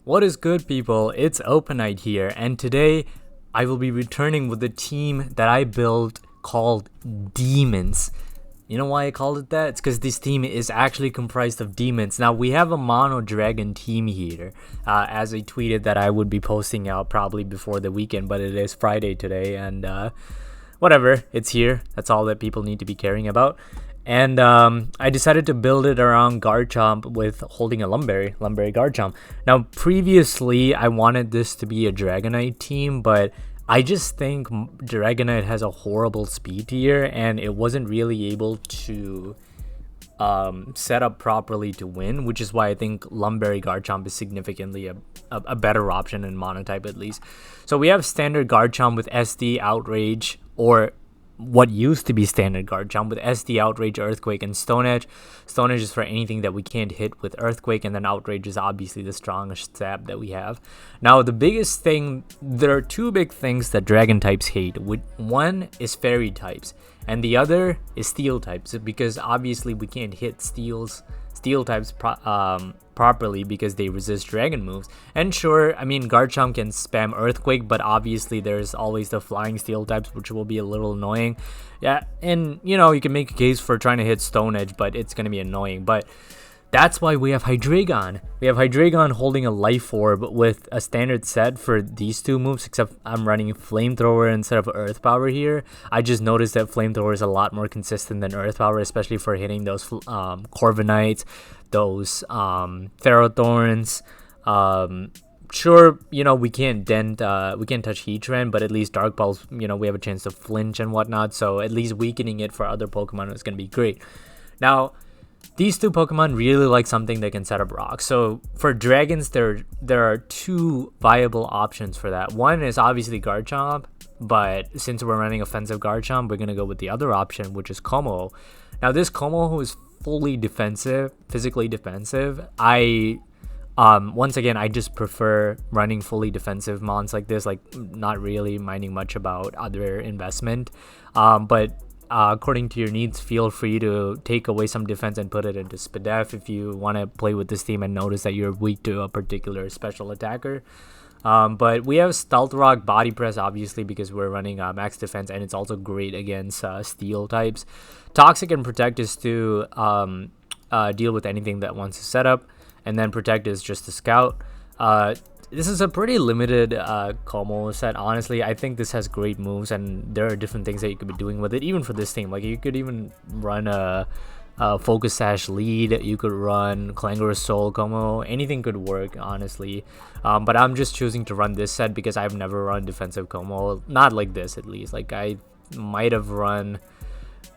What is good, people? It's Open Night here, and today I will be returning with the team that I built called Demons. You know why I called it that? It's because this team is actually comprised of demons. Now, we have a mono dragon team here, as I tweeted that I would be posting out probably before the weekend, but it is Friday today, and whatever, it's here. That's all that people need to be caring about. And I decided to build it around Garchomp with holding a Lumberry Garchomp. Now, previously, I wanted this to be a Dragonite team, but I just think Dragonite has a horrible speed tier, and it wasn't really able to set up properly to win, which is why I think Lumberry Garchomp is significantly a better option in Monotype, at least. So we have standard Garchomp with SD, Outrage, or what used to be standard Garchomp with SD, Outrage, Earthquake, and Stone Edge. Stone Edge is for anything that we can't hit with Earthquake, and then Outrage is obviously the strongest stab that we have. Now, the biggest thing, there are two big things that Dragon types hate. One is Fairy types, and the other is Steel types, because obviously we can't hit Steel types properly because they resist dragon moves. And sure, I mean, Garchomp can spam Earthquake, but obviously there's always the flying Steel types, which will be a little annoying. Yeah, and you know, you can make a case for trying to hit Stone Edge, but it's going to be annoying. But that's why we have Hydreigon. We have Hydreigon holding a Life Orb with a standard set for these two moves, except I'm running Flamethrower instead of Earth Power here. I just noticed that Flamethrower is a lot more consistent than Earth Power, especially for hitting those Corviknights, those Ferrothorns. Sure, you know, we can't touch Heatran, but at least Dark Pulse, you know, we have a chance to flinch and whatnot, so at least weakening it for other Pokemon is going to be great. Now, these two Pokemon really like something that can set up rocks. So for dragons, there are two viable options for that. One is obviously Garchomp, but since we're running offensive Garchomp, we're going to go with the other option, which is Como. Now, this Como is fully defensive, physically defensive. Once again, I just prefer running fully defensive mons like this, like not really minding much about other investment. But according to your needs, feel free to take away some defense and put it into Spadef if you want to play with this team and notice that you're weak to a particular special attacker. But we have Stealth Rock, Body Press, obviously, because we're running max defense, and it's also great against steel types. Toxic and Protect is to deal with anything that wants to set up, and then Protect is just to scout. This is a pretty limited Como set, honestly. I think this has great moves, and there are different things that you could be doing with it, even for this team. Like, you could even run a Focus Sash lead, you could run Clangorous Soul Como, anything could work, honestly. But I'm just choosing to run this set because I've never run defensive Como, not like this at least. Like, I might have run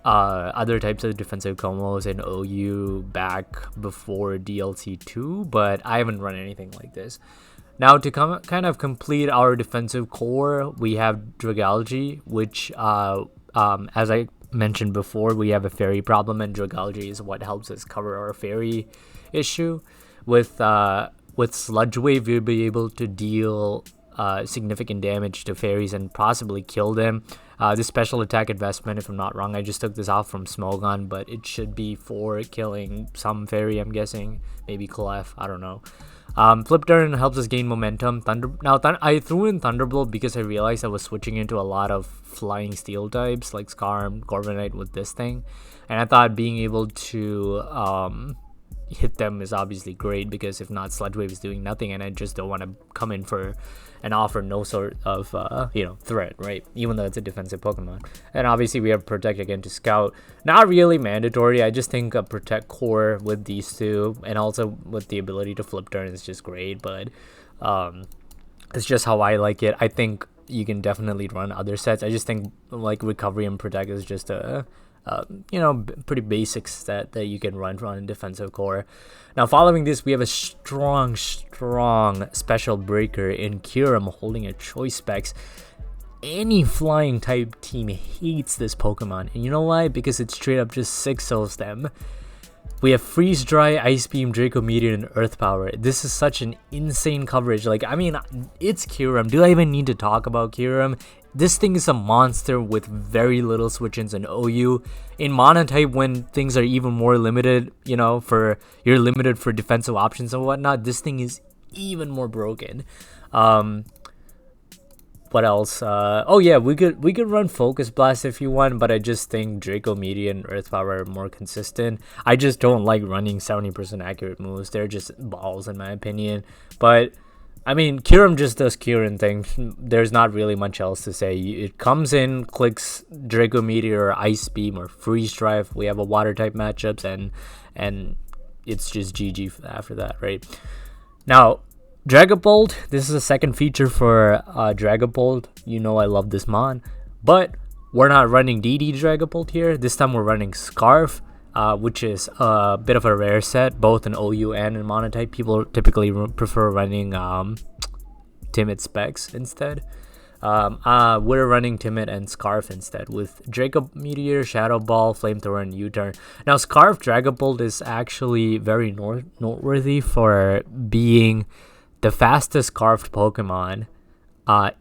other types of defensive Comos in OU back before DLC 2, but I haven't run anything like this. Now, to kind of complete our defensive core, we have Dragalge, which, as I mentioned before, we have a fairy problem, and Dragalge is what helps us cover our fairy issue. With Sludge Wave, you'll be able to deal significant damage to fairies and possibly kill them. This special attack investment, if I'm not wrong, I just took this off from Smogon, but it should be for killing some fairy, I'm guessing. Maybe Clef, I don't know. Flip Turn helps us gain momentum. I threw in Thunderbolt because I realized I was switching into a lot of flying steel types like Skarm, Corviknight with this thing, and I thought being able to hit them is obviously great, because if not, Sludge Wave is doing nothing, and I just don't want to come in for and offer no sort of threat, right? Even though it's a defensive Pokemon. And obviously we have Protect again to scout. Not really mandatory. I just think a Protect core with these two, and also with the ability to Flip Turn, is just great. But it's just how I like it. I think you can definitely run other sets. I just think like Recovery and Protect is just a pretty basic set that you can run on a defensive core. Now, following this, we have a strong special breaker in Kyurem holding a Choice Specs. Any flying type team hates this Pokemon, and you know why? Because it straight up just 6-0s them. We have Freeze Dry, Ice Beam, Draco Meteor, and Earth Power. This is such an insane coverage. Like, I mean, it's Kyurem. Do I even need to talk about Kyurem? This thing is a monster with very little switch-ins in OU. In Monotype, when things are even more limited, you're limited for defensive options and whatnot, this thing is even more broken. What else? Oh yeah, we could run Focus Blast if you want, but I just think Draco Meteor and Earth Power are more consistent. I just don't like running 70% accurate moves. They're just balls in my opinion. But I mean, Kyurem just does Kyurem things. There's not really much else to say. It comes in, clicks Draco Meteor or Ice Beam or Freeze Drive. We have a water type matchups, and it's just GG after that, right? Now, Dragapult, this is a second feature for Dragapult. You know I love this mon. But we're not running DD Dragapult here. This time we're running Scarf, which is a bit of a rare set, both in OU and in Monotype. People typically prefer running Timid Specs instead. We're running Timid and Scarf instead with Draco Meteor, Shadow Ball, Flamethrower, and U-Turn. Now, Scarf Dragapult is actually very noteworthy for being the fastest Scarfed Pokemon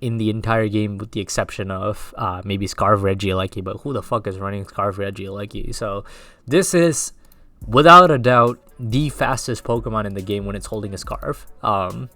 in the entire game, with the exception of maybe Scarf Regieleki, but who the fuck is running Scarf Regieleki? So this is, without a doubt, the fastest Pokemon in the game when it's holding a Scarf. I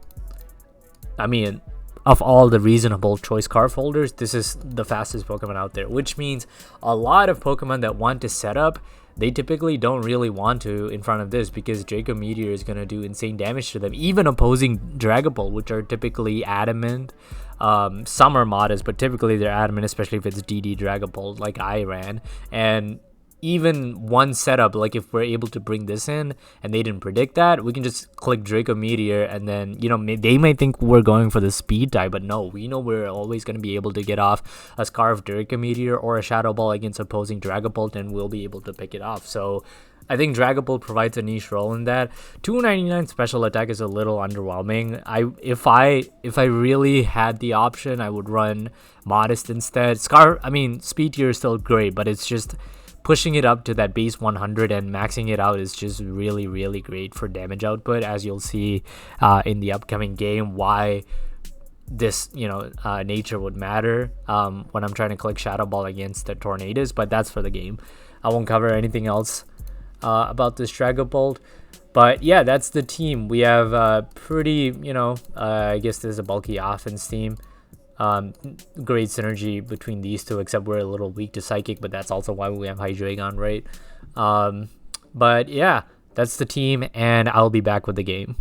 mean, of all the reasonable choice Scarf holders, this is the fastest Pokemon out there, which means a lot of Pokemon that want to set up, they typically don't really want to in front of this, because Draco Meteor is going to do insane damage to them, even opposing Dragapult, which are typically adamant. Some are modest, but typically they're adamant, especially if it's DD Dragapult like I ran. And even one setup, like if we're able to bring this in and they didn't predict that, we can just click Draco Meteor, and then, you know, they might think we're going for the speed type, but no, we know we're always going to be able to get off a Scarf Draco Meteor or a Shadow Ball against opposing Dragapult, and we'll be able to pick it off. So I think Dragapult provides a niche role in that. 299 special attack is a little underwhelming. If I really had the option, I would run Modest instead. Speed tier is still great, but it's just pushing it up to that base 100 and maxing it out is just really, really great for damage output, as you'll see in the upcoming game why this, nature would matter when I'm trying to click Shadow Ball against the Tornadus. But that's for the game. I won't cover anything else about this Dragapult. But yeah, that's the team. We have pretty, I guess this is a bulky offense team. Great synergy between these two, except we're a little weak to Psychic, but that's also why we have Hydreigon, right? But yeah, that's the team, and I'll be back with the game.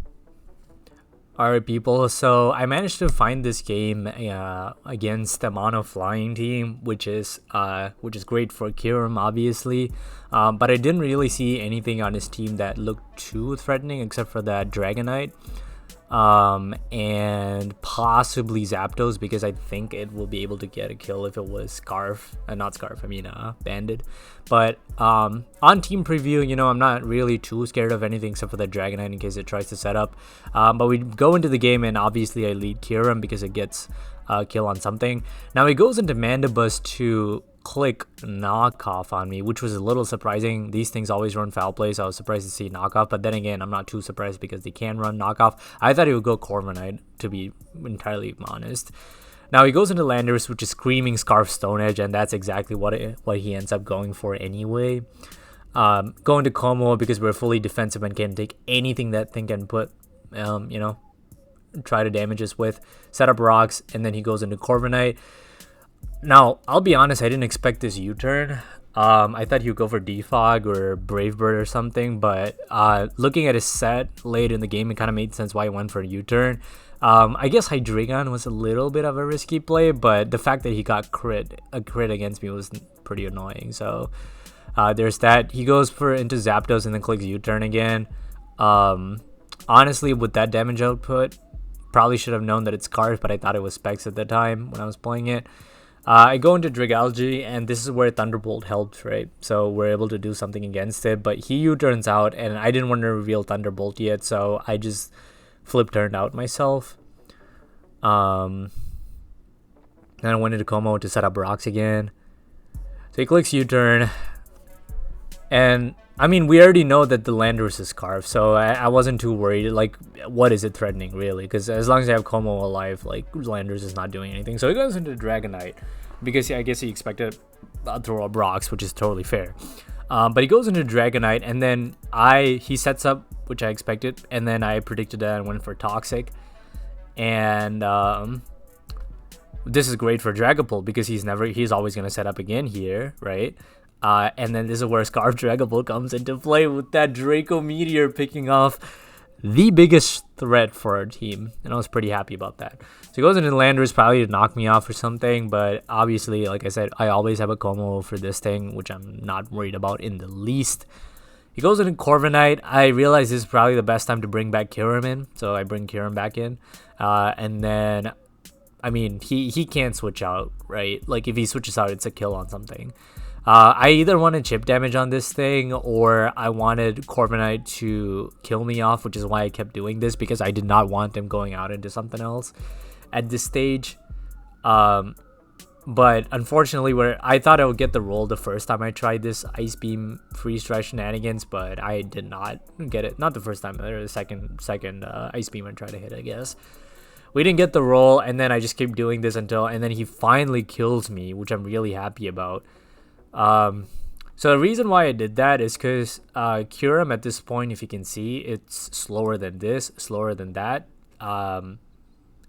Alright, people, so I managed to find this game against the Mono Flying team, which is great for Kyurem, obviously. But I didn't really see anything on his team that looked too threatening, except for that Dragonite. And possibly Zapdos, because I think it will be able to get a kill if it was Banded. But on team preview, I'm not really too scared of anything except for the Dragonite in case it tries to set up. But we go into the game, and obviously I lead Kyurem because it gets a kill on something. Now he goes into Mandibus to click Knockoff on me, which was a little surprising. These things always run Foul Play, so I was surprised to see Knockoff, but then again, I'm not too surprised because they can run Knockoff. I thought he would go Corviknight, to be entirely honest. Now he goes into Landorus, which is screaming Scarf Stone Edge, and that's exactly what he ends up going for anyway. Going to Como because we're fully defensive and can take anything that thing can put, try to damage us with. Set up rocks, and then he goes into Corviknight. Now, I'll be honest, I didn't expect this U-turn. I thought he would go for Defog or Brave Bird or something, but looking at his set late in the game, it kind of made sense why he went for a U-turn. I guess Hydreigon was a little bit of a risky play, but the fact that he got a crit against me was pretty annoying. So there's that. He goes into Zapdos and then clicks U-turn again. Honestly, with that damage output, probably should have known that it's Scarf, but I thought it was Specs at the time when I was playing it. I go into Dragalge, and this is where Thunderbolt helps, right? So we're able to do something against it, but he U-turns out, and I didn't want to reveal Thunderbolt yet, so I just flip-turned out myself. Then I went into Como to set up rocks again. So he clicks U-turn, and I mean, we already know that the Landorus is Scarf, so I wasn't too worried. Like, what is it threatening, really? Because as long as I have Como alive, like, Landorus is not doing anything. So he goes into Dragonite, because I guess he expected I'd throw up rocks, which is totally fair. But he goes into Dragonite, and then he sets up, which I expected, and then I predicted that and went for Toxic. And this is great for Dragapult because he's always gonna set up again here, right? And then this is where Scarf Dragapult comes into play with that Draco Meteor picking off the biggest threat for our team, and I was pretty happy about that. So he goes into Landorus probably to knock me off or something, but obviously, like I said, I always have a Como for this thing, which I'm not worried about in the least. He goes into Corviknight. I realize this is probably the best time to bring back Kyurem in, so I bring Kyurem back in. And then, I mean, he can't switch out, right? Like, if he switches out, it's a kill on something. I either wanted chip damage on this thing, or I wanted Corviknight to kill me off, which is why I kept doing this, because I did not want him going out into something else at this stage. But unfortunately, where I thought I would get the roll the first time I tried this Ice Beam Freeze Dry shenanigans, but I did not get it. Not the first time, or the second Ice Beam I tried to hit, I guess. We didn't get the roll, and then I just kept doing this and then he finally kills me, which I'm really happy about. So the reason why I did that is because Kyurem at this point, if you can see, it's slower than this, slower than that, and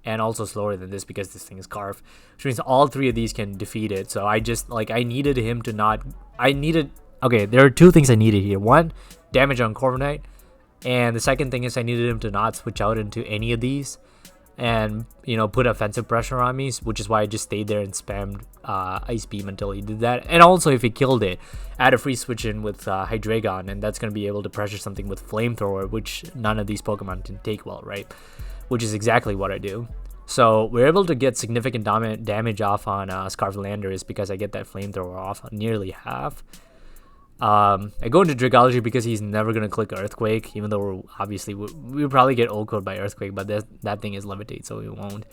also slower than this because this thing is Scarf, which means all three of these can defeat it. So I just, like, I needed him to not, okay, there are two things I needed here. One, damage on Corviknight, and the second thing is I needed him to not switch out into any of these and, you know, put offensive pressure on me, which is why I just stayed there and spammed Ice Beam until he did that. And also, if he killed it, add a free switch in with Hydreigon, and that's going to be able to pressure something with Flamethrower, which none of these Pokemon can take well, right? Which is exactly what I do. So we're able to get significant damage off on Scarf Landorus because I get that Flamethrower off on nearly half. I go into Dragology because he's never going to click Earthquake, even though we'll probably get Ult Code by Earthquake, but that thing is Levitate, so we won't.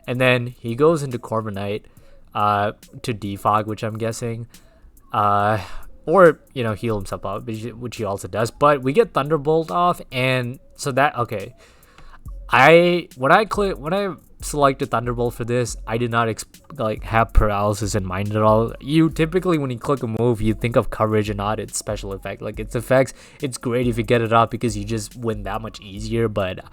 And then he goes into Corviknight to Defog, which I'm guessing, or, you know, heal himself up, which he also does. But we get Thunderbolt off, and so that, okay. When I selected Thunderbolt for this, I did not have paralysis in mind at all. You typically, when you click a move, you think of coverage and not its special effect. Like, its effects, it's great if you get it off because you just win that much easier. But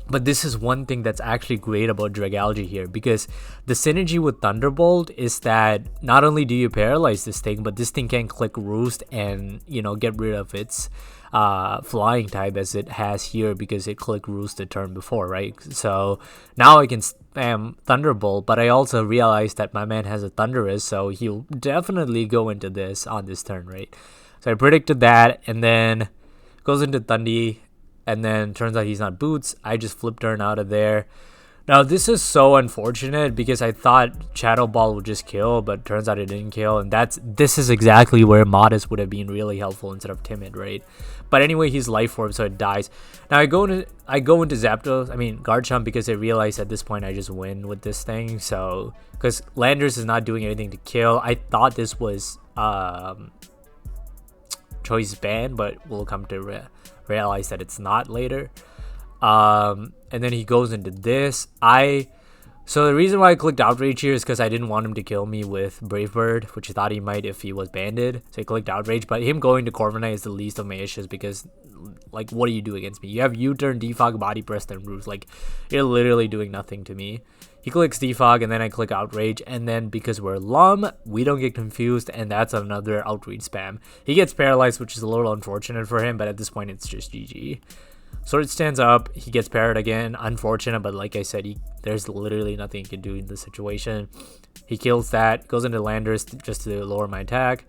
this is one thing that's actually great about Dragology here, because the synergy with Thunderbolt is that not only do you paralyze this thing, but this thing can click Roost and, you know, get rid of its flying type as it has here because it clicked Roost the turn before, right? So now I can spam Thunderbolt, but I also realized that my man has a Thundurus, so he'll definitely go into this on this turn, right? So I predicted that, and then goes into Thundy, and then turns out he's not Boots. I just flip turn out of there. Now, this is so unfortunate because I thought Shadow Ball would just kill, but turns out it didn't kill. And this is exactly where Modest would have been really helpful instead of Timid, right? But anyway, he's Life Orb, so it dies. Now, I go into Garchomp, because I realized at this point I just win with this thing. So, because Landorus is not doing anything to kill. I thought this was Choice Band, but we'll come to realize that it's not later. And then he goes into this. So the reason why I clicked Outrage here is because I didn't want him to kill me with Brave Bird, which I thought he might if he was banded. So I clicked Outrage, but him going to Corviknight is the least of my issues because, like, what do you do against me? You have U-turn, Defog, Body Press, and Roost. Like, you're literally doing nothing to me. He clicks Defog, and then I click Outrage, and then because we're Lum, we don't get confused, and that's another Outrage spam. He gets paralyzed, which is a little unfortunate for him, but at this point, it's just GG. Sword stands up, he gets parried again, unfortunate, but like I said, there's literally nothing he can do in this situation. He kills that, goes into Landorus just to lower my attack.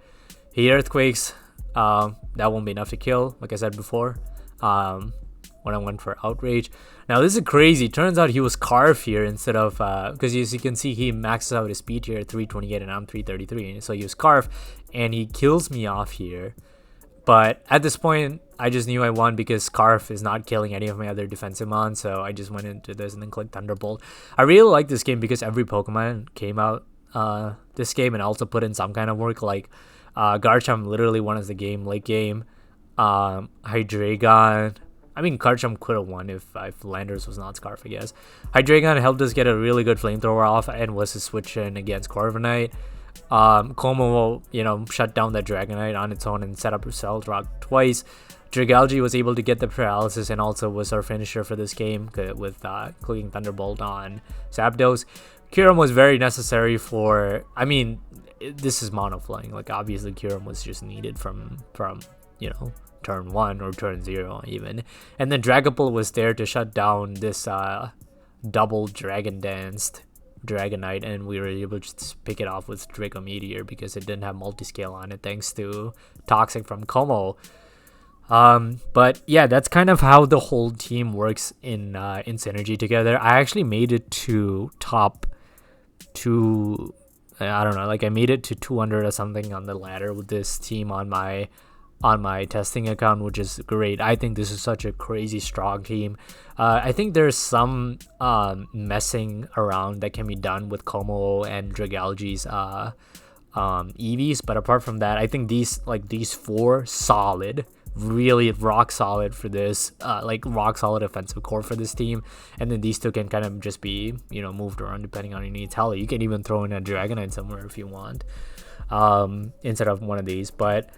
He Earthquakes, that won't be enough to kill, like I said before, when I went for Outrage. Now this is crazy, turns out he was Carve here instead of, because as you can see, he maxes out his speed here at 328 and I'm 333, so he was Carve, and he kills me off here. But at this point, I just knew I won because Scarf is not killing any of my other defensive mons, so I just went into this and then clicked Thunderbolt. I really like this game because every Pokemon came out this game and also put in some kind of work. Like Garchomp literally won as the game, late game. Hydreigon, I mean Garchomp could have won if Landorus was not Scarf, I guess. Hydreigon helped us get a really good Flamethrower off and was a switch in against Corviknight. Como, shut down the Dragonite on its own and set up Stealth Rock twice. Dragalge was able to get the paralysis and also was our finisher for this game with clicking Thunderbolt on Zapdos. Kyurem was very necessary for, I mean, this is mono flying. Like, obviously Kyurem was just needed from turn 1 or turn 0 even. And then Dragapult was there to shut down this double Dragon Danced Dragonite, and we were able to just pick it off with Draco Meteor because it didn't have multiscale on it thanks to Toxic from Como. But yeah, that's kind of how the whole team works in synergy together. I actually made it to top 2, I don't know, like I made it to 200 or something on the ladder with this team on my testing account, which is great. I think this is such a crazy strong team. I think there's some messing around that can be done with Como and Dragalge's EVs, but apart from that, I think these 4 solid, really rock solid for this, rock solid offensive core for this team. And then these 2 can kind of just be moved around depending on your needs. Hell, you can even throw in a Dragonite somewhere if you want, instead of one of these. But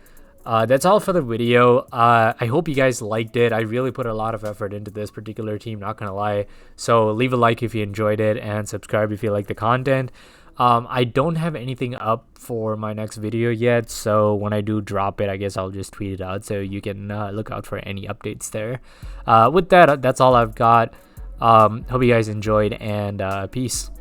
that's all for the video. I hope you guys liked it. I really put a lot of effort into this particular team, not gonna lie. So leave a like if you enjoyed it and subscribe if you like the content. I don't have anything up for my next video yet, so when I do drop it, I guess I'll just tweet it out so you can look out for any updates there. With that, that's all I've got. Hope you guys enjoyed, and peace.